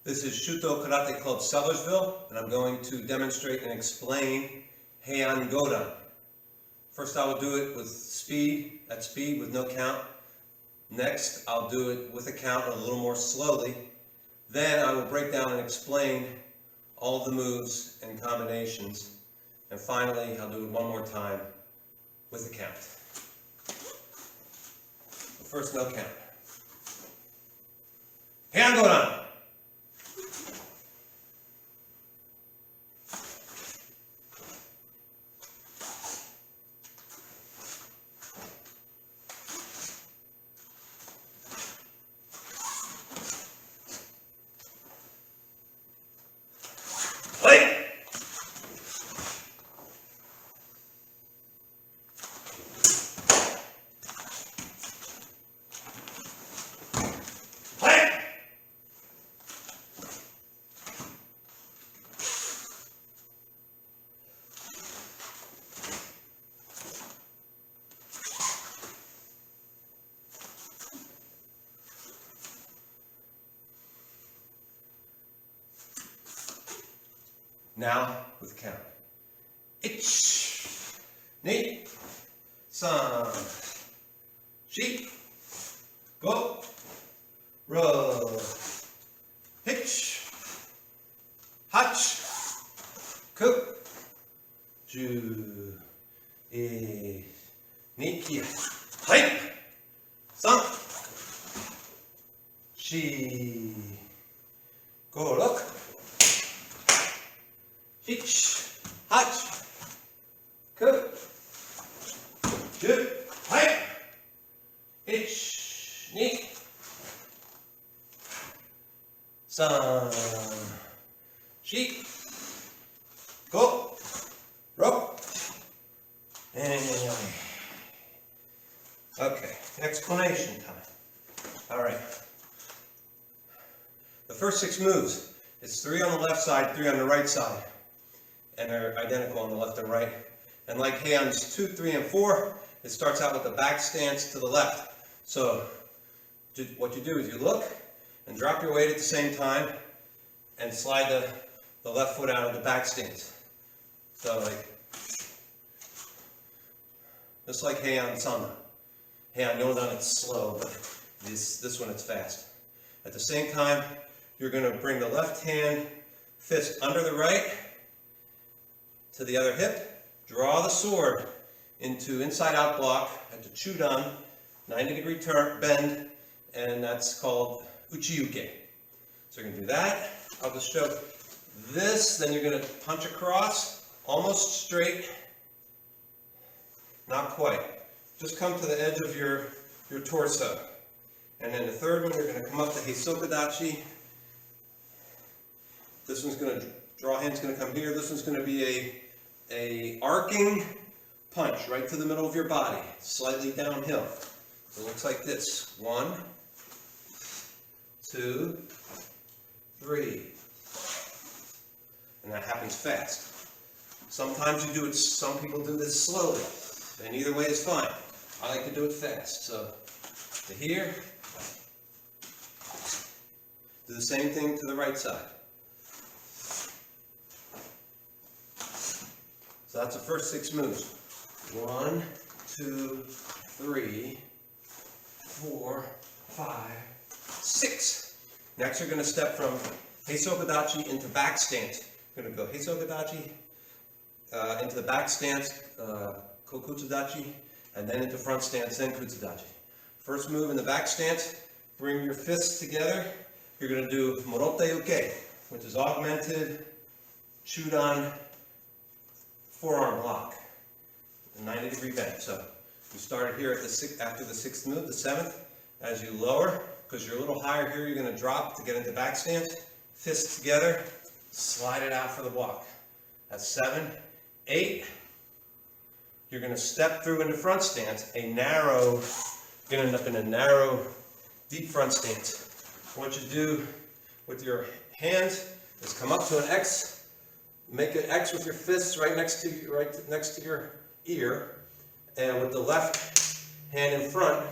This is Shuto Karate Club Sellersville, and I'm going to demonstrate and explain Heian Godan. First I will do it with speed, at speed with no count. Next I'll do it with a count a little more slowly. Then I will break down and explain all of the moves and combinations. And finally I'll do it one more time with a count. First, no count. Heian Godan. Play. Now with count. Ich, ni, san, shi, go, ro, hitch, hach, ku, ju, ni, kia, hai, san, shi, go, look. Hitch, hach, ku, ju, hai, hitch, ni, san, shi, go, ro, and okay, explanation time. All right. The first 6 moves, it's 3 on the left side, 3 on the right side. And they're identical on the left and right. And like Heian's 2, 3, and 4, it starts out with the back stance to the left. So what you do is you look and drop your weight at the same time and slide the left foot out of the back stance. So like, just like Heian Sana. Heian Godan, it's slow, but this one it's fast. At the same time, you're going to bring the left hand fist under the right to the other hip, draw the sword into inside-out block at the Chudan, 90-degree turn, bend, and that's called Uchiyuke. So you're going to do that. I'll just show this, then you're going to punch across, almost straight, not quite. Just come to the edge of your torso. And then the third one, you're going to come up to Heisokodachi. This one's going to, draw hand's going to come here. This one's going to be a arcing punch right to the middle of your body, slightly downhill. So it looks like this. 1, 2, 3. And that happens fast. Sometimes you do it, some people do this slowly. And either way is fine. I like to do it fast. So to here, do the same thing to the right side. So that's the first 6 moves. 1, 2, 3, 4, 5, 6. Next you're going to step from Heisokodachi into back stance. You're going to go Heisokodachi into the back stance, Kokutsudachi, and then into front stance, then Kutsudachi. First move in the back stance, bring your fists together. You're going to do Morote Uke, which is augmented Chudan forearm block, a 90-degree bend. So you started here at after the 6th move, the 7th. As you lower, because you're a little higher here, you're going to drop to get into back stance. Fists together, slide it out for the block. That's 7. 8. You're going to step through into front stance. You're going to end up in a narrow, deep front stance. What you do with your hands is come up to an X. Make an X with your fists right next to your ear, and with the left hand in front.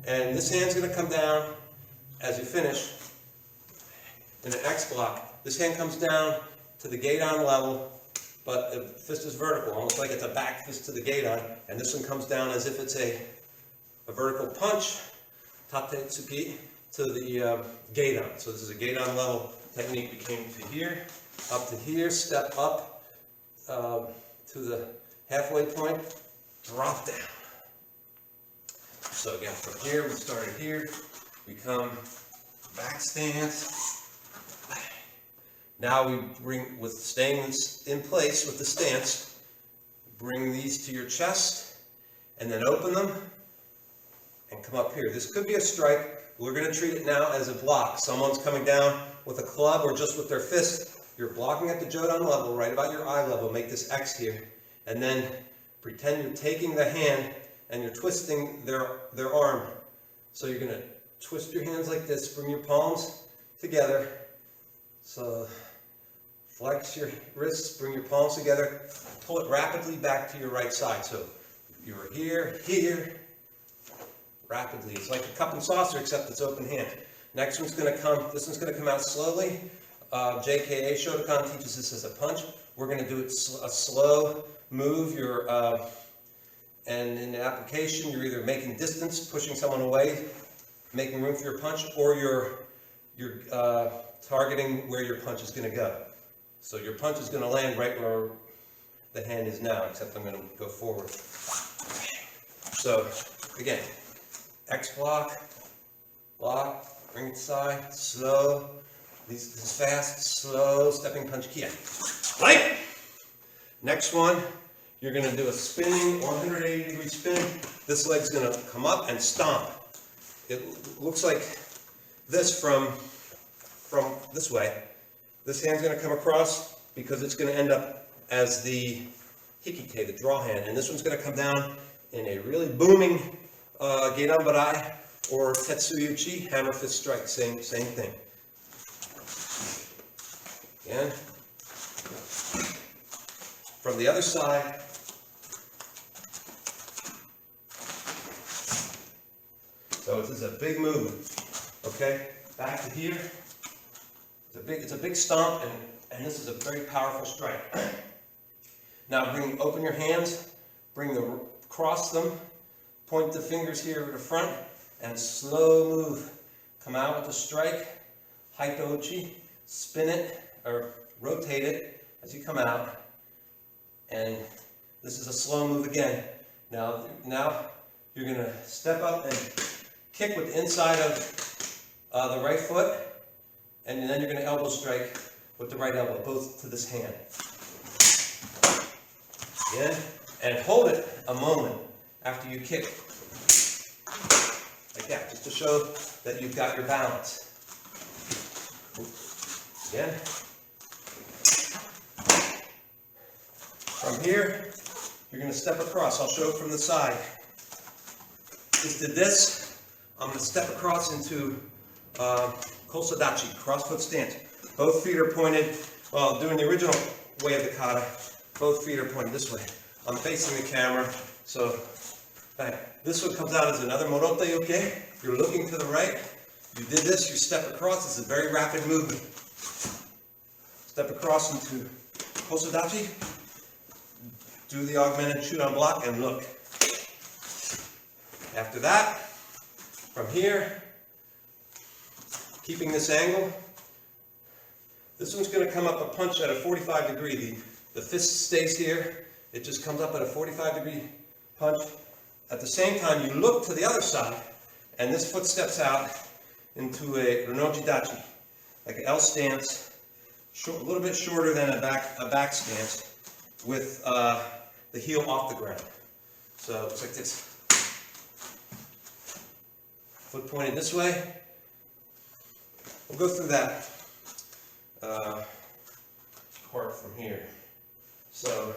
And this hand's going to come down as you finish. in an X block, this hand comes down to the Godan level, but the fist is vertical, almost like it's a back fist to the Godan, and this one comes down as if it's a vertical punch, Tattetsuki, to the Godan. So this is a Godan level technique. We came to here, up to here, step up to the halfway point, drop down. So again, from here, we started here, we come back stance. Now we bring, with staying in place with the stance, bring these to your chest, and then open them, and come up here. This could be a strike. We're going to treat it now as a block. Someone's coming down with a club or just with their fist. You're blocking at the Jodan level, right about your eye level. Make this X here. And then pretend you're taking the hand and you're twisting their arm. So you're going to twist your hands like this. Bring your palms together. So flex your wrists, bring your palms together. Pull it rapidly back to your right side. So you're here, here. Rapidly. It's like a cup and saucer, except it's open hand. Next one's going to come, this one's going to come out slowly. JKA Shotokan teaches this as a punch. We're going to do it a slow move. And in the application, you're either making distance, pushing someone away, making room for your punch, or you're targeting where your punch is going to go. So your punch is going to land right where the hand is now, except I'm going to go forward. So again, X block, bring it side, slow, this is fast, slow, stepping punch, kia. Right? Next one, you're going to do a spinning 180-degree spin. This leg's going to come up and stomp. It looks like this from this way. This hand's going to come across because it's going to end up as the hikite, the draw hand. And this one's going to come down in a really booming Godan Barai or Tetsuyuchi, hammer fist strike, same thing. Again. From the other side, so this is a big movement. Okay, back to here. It's a big stomp, and this is a very powerful strike. Now open your hands, cross them, point the fingers here to the front, and slow move. Come out with a strike, haitouchi, spin it, or rotate it as you come out. And this is a slow move again. Now you're going to step up and kick with the inside of the right foot, and then you're going to elbow strike with the right elbow, both to this hand. Again, and hold it a moment after you kick. Like that, just to show that you've got your balance. Again. From here, you're going to step across. I'll show it from the side. Just did this. I'm going to step across into Kosadachi, cross-foot stance. Both feet are pointed, well, doing the original way of the kata, both feet are pointed this way. I'm facing the camera, so bang. This one comes out as another morote, okay? You're looking to the right. You did this, you step across. It's a very rapid movement. Step across into Kosadachi. Do the augmented shoot-on block and look. After that, from here, keeping this angle, this one's going to come up a punch at a 45 degree. The fist stays here. It just comes up at a 45 degree punch. At the same time, you look to the other side, and this foot steps out into a Ronnoji Dachi, like an L stance, a little bit shorter than a back stance, with the heel off the ground. So it's like this. Foot pointed this way. We'll go through that part from here. So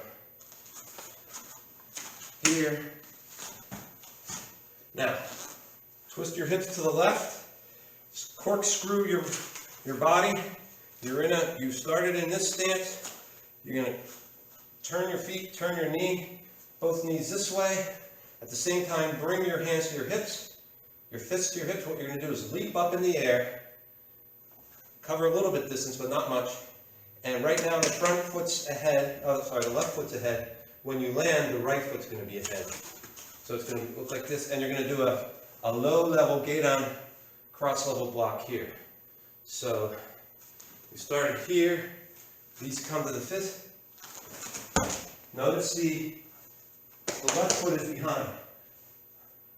here. Now, twist your hips to the left. Corkscrew your body. You started in this stance. You're going to turn your feet, turn your knee, both knees this way. At the same time, bring your hands to your hips, your fists to your hips. What you're going to do is leap up in the air, cover a little bit distance, but not much. And right now the front foot's ahead, the left foot's ahead. When you land, the right foot's going to be ahead. So it's going to look like this, and you're going to do a low-level Godan cross-level block here. So we started here, these come to the fist. Notice the left foot is behind.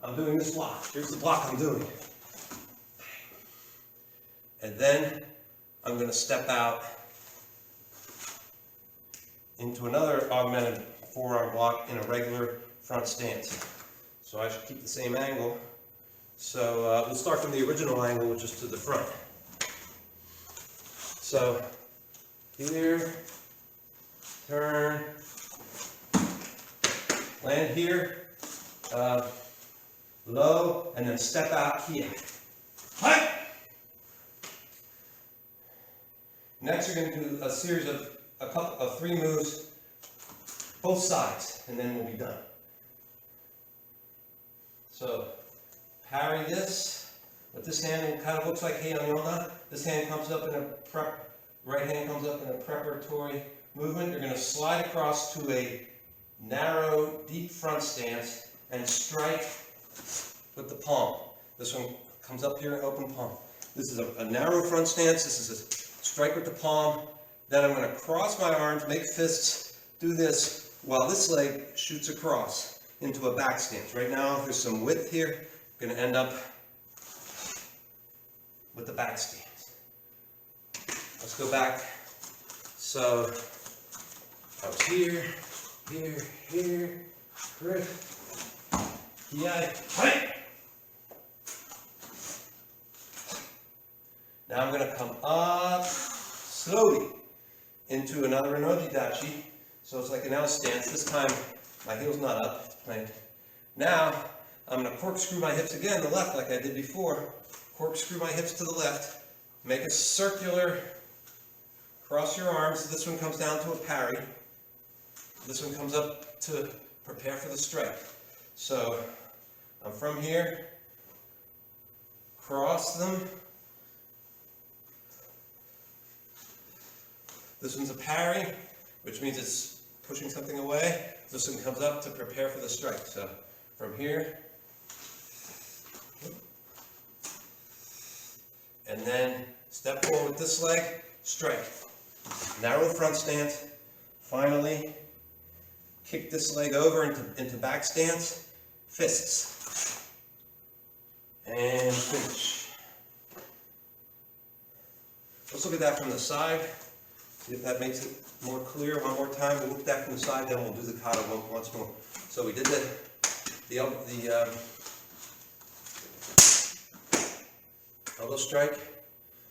I'm doing this block. Here's the block I'm doing. And then I'm going to step out into another augmented forearm block in a regular front stance. So I should keep the same angle. So we'll start from the original angle, which is to the front. So here, turn, land here, low, and then step out here. Hi! Next, you're going to do a series of three moves, both sides, and then we'll be done. So, parry this, but this hand kind of looks like Heian Godan. This hand comes up in a right hand comes up in a preparatory movement. You're going to slide across to a narrow, deep front stance and strike with the palm. This one comes up here and open palm. This is a narrow front stance. This is a strike with the palm. Then I'm going to cross my arms, make fists, do this while this leg shoots across into a back stance. Right now there's some width here. I'm going to end up with the back stance. Let's go back. So I was here, here, here, here, hi. Now I'm going to come up slowly into another Renoji Dachi. So it's like an L stance. This time my heel's not up, it's planted. Now I'm going to corkscrew my hips again to the left like I did before. Corkscrew my hips to the left. Make a circular, cross your arms. This one comes down to a parry. This one comes up to prepare for the strike. So I'm from here, cross them. This one's a parry, which means it's pushing something away. This one comes up to prepare for the strike. So from here, and then step forward with this leg, strike. Narrow front stance. Finally, kick this leg over into back stance, fists, and finish. Let's look at that from the side. See if that makes it more clear. One more time. We'll look at that from the side, then we'll do the kata once more. So we did the elbow strike,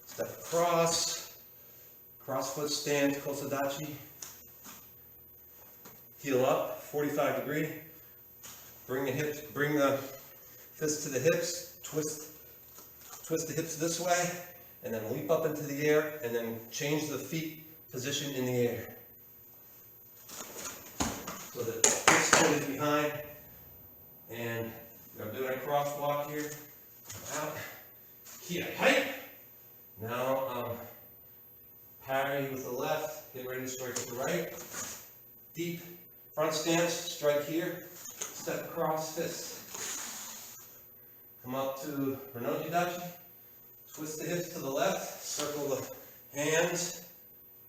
step across, cross foot stand, kosadachi, heel up, 45 degree, bring the fist to the hips, twist the hips this way, and then leap up into the air, and then change the feet position in the air. So the fist foot is behind, and I'm doing a cross walk here, out, here, height. Now parry with the left, get ready to strike with the right. Deep front stance, strike here, step across, fist. Come up to Renoji Dachi, twist the hips to the left, circle the hands,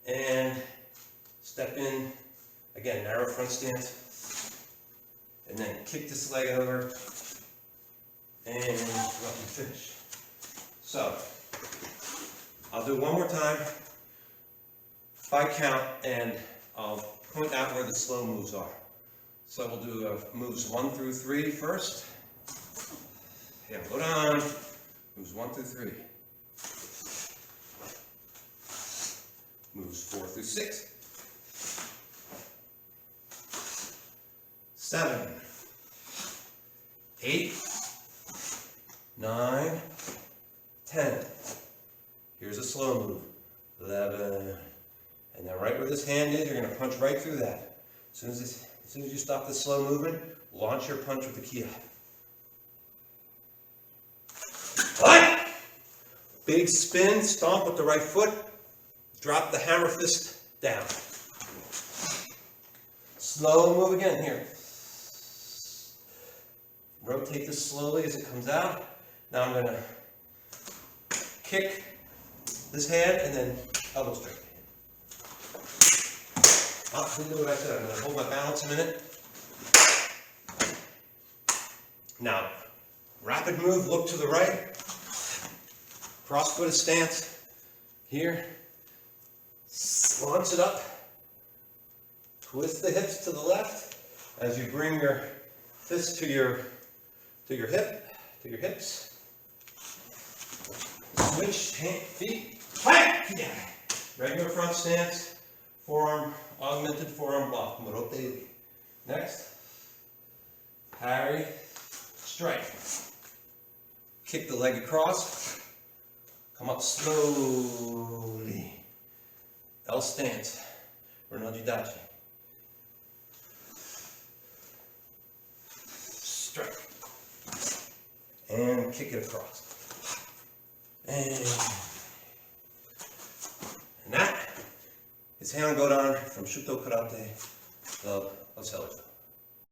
and step in, again, narrow front stance, and then kick this leg over, and go up and finish. So, I'll do one more time by count, and I'll point out where the slow moves are. So we'll do moves 1 through 3 first. Heian Godan, moves 1 through 3. Moves 4 through 6. 7. 8. 9. 10. Here's a slow move. 11. And then right where this hand is, you're going to punch right through that. As soon as you stop this slow movement, launch your punch with the kia. 1. Big spin, stomp with the right foot, drop the hammer fist down. Slow move again here. Rotate this slowly as it comes out. Now I'm going to kick this hand and then elbow straight. Didn't do what I said. I'm going to hold my balance a minute. Now, rapid move, look to the right. Cross-footed stance. Here. Launch it up. Twist the hips to the left as you bring your fist to your hips. Switch feet. Regular front stance. Forearm, augmented forearm block. Morote. Next. Parry. Strike. Kick the leg across. Come up slowly. L stance. Renal-jidachi. Strike. And kick it across. And that is Heian Godan from Shuto Karate Club of Sellersville.